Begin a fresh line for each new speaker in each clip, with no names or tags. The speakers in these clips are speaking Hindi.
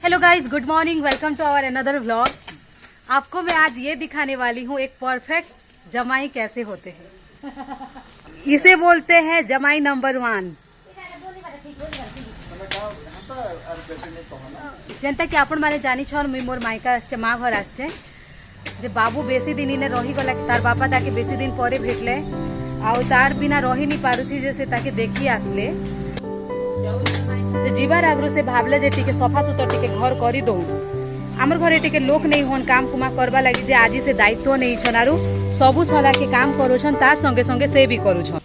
Hello guys, good morning, welcome to our another vlog. आपको मैं आज ये दिखाने वाली हूँ एक परफेक्ट जमाई कैसे होते हैं। इसे बोलते हैं जमाई नंबर 1। जेनता कि आपण माने जानी छन मुई मोर मायका आछे माँ घर आछे जे बाबू बेसी दिन इने रही गला तार बापा ताके बेसी दिन परे भेटले आउ तार बिना रही नहीं पारुथी जे से ताके देखी आसले जीवार आगु से भावले जे टिके सफा सुतर टिके घर करी दो आमर घरे टिके लोक नहीं होन काम कुमा करबा लगी जे आज से दायित्व नहीं छन आरु सबु सला के काम करूछन तार संगे संगे से भी करूछन।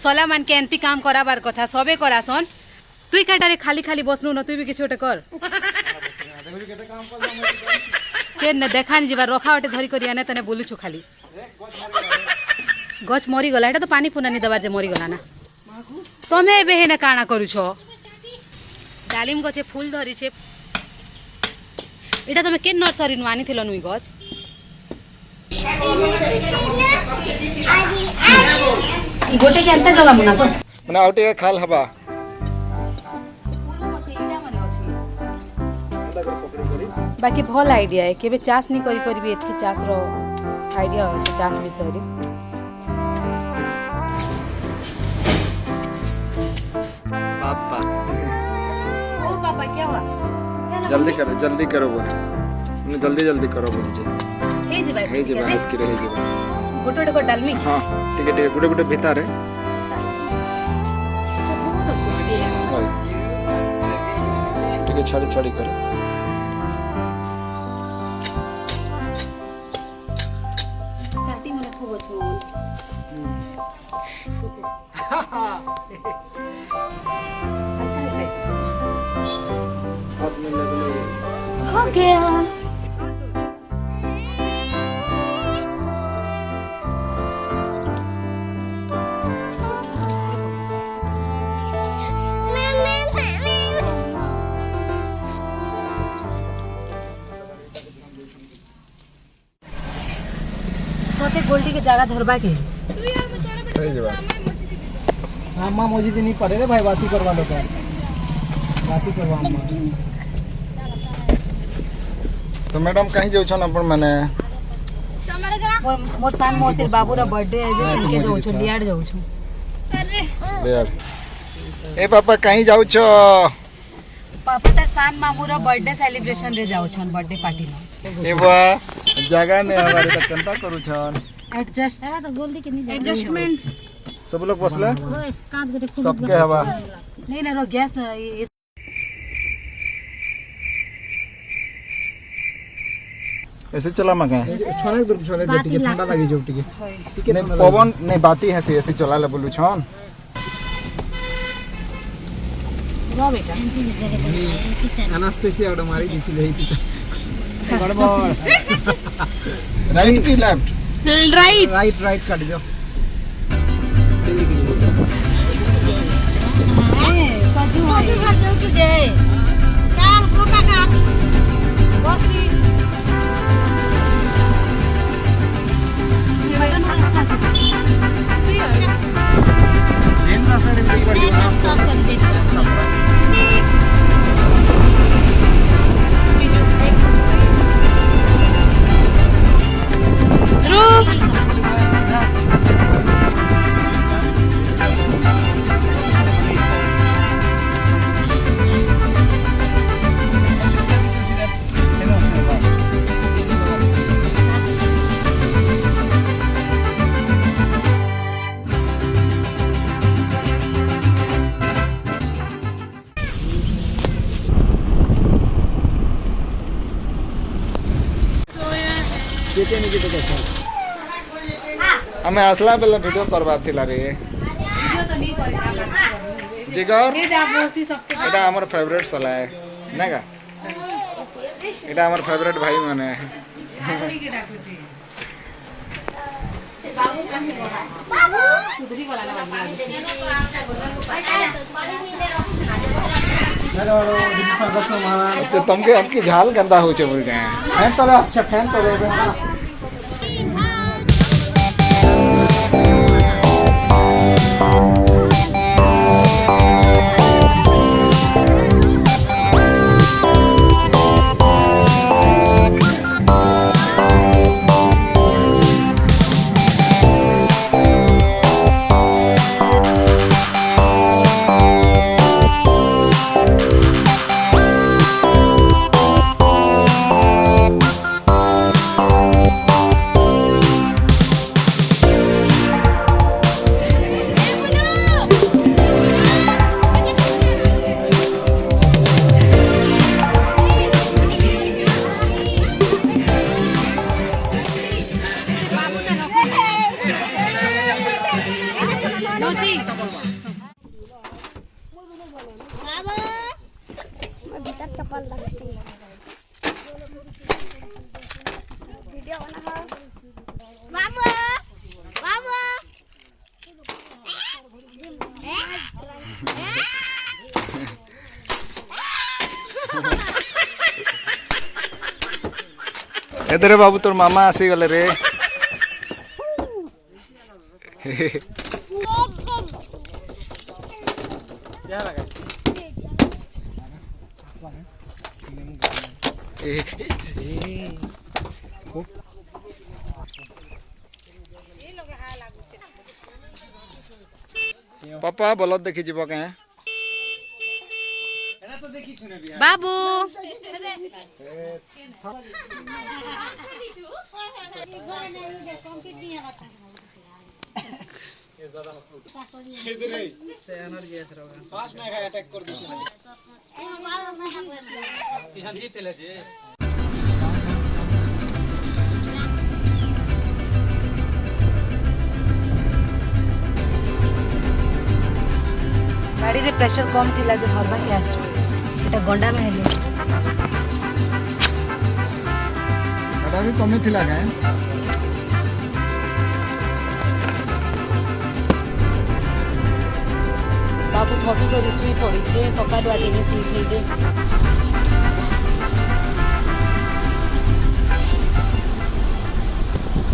सला मान के एंती काम कराबार कथा सबे करासन। तुई काटारे खाली खाली बसनु न तुई भी किछ ओटे कर के न देखानी जीवा रखावटे धरी करी आने तने बोलुछु खाली गछ मरी गला एटा तो पानी पुनानी दबा जे मरी गला ना तमे बेहेने काना करूछ। डालिम गछे फूल धरी छे एटा तमे के नर्सरी नु आनी थिलो नुई गछ गोटे के अंत जगह मुना तो
मने आउटे खाल हबा
बाकी भल आइडिया है केबे चास नहीं करी परबी एतकी चास रो आइडिया हो चास विषय रे।
पापा
ओ पापा क्या हुआ
जल्दी करो बोले मने जल्दी करो बोले
हे जी भाई
हे जी बात करे हे जी
गोटो को डालमी
हां ठीक है गुटे भीतर है
बहुत अच्छी है
ठीक है छाड़ी करे
चाटी मने खूब अच्छो हो गया। सोते गोल्डी के जगह धरबा के
अम्मा मौजूद नहीं पड़े रे भाई बाती करवा लो बाती करवा अम्मा
तो मैडम कहीं जाउ छन अपन माने
मोर सान मोसिर बाबू रा बर्थडे है जे इनके जाउ छ लियाड जाउ छ
यार ए पापा कहीं जाउ छ
पापा तार सान मामू रा बर्थडे सेलिब्रेशन रे जाउ छन बर्थडे पार्टी में
ए बा जगह ने हमारे त कंता करू छन
एडजस्ट है तो गोल्डी के नहीं एडजस्टमेंट
सब लोग बसले सबके हवा
नहीं ना रो गैस
ऐसे चला मगे
छोने दूर छोने दे टिके ठंडा लागी जो टिके
नहीं पवन नहीं बाती है ऐसे चला ले बोलू छन
रो बेटा
एनास्थेसिया ओड मारी दिसिले हेती गड़बड़
राइट की लेफ्ट
राइट काट जो
सजू जे चल कोका का बसरी
जेन रास्ते में बड़ी बड़ी
हमें असला बेला वीडियो करबार थिला रे
वीडियो तो नहीं करेगा
जिगर
ये आप मोसी सबके
एटा हमर फेवरेट सला है नेगा एटा हमर फेवरेट भाई माने
कोई के डाकू छी बाबू कहां गया बाबू सुधरी वाला ना
हेलो दर्शन महाराज
तो तुमके हमकी झाल गंदा हो चे बोल जाए
फैन तो अच्छा फैन तो रे
भीतर चप्पल लगे से वीडियो बना बाबू बाबू
एदरे बाबू तोर मामा आसी गले रे
क्या लगा
पापा बलद देखी जीव के
बाबू
फास्ट ना खाए अटैक कर दिस इहान जीतेले जे
गाड़ी रे प्रेशर कम थिला जे भरबा के आसछु एटा गंडा में हेले
एटा भी कमी थिला के
बाबू थकी कर सुई पड़ी छे सकाळु आज ने सुई जे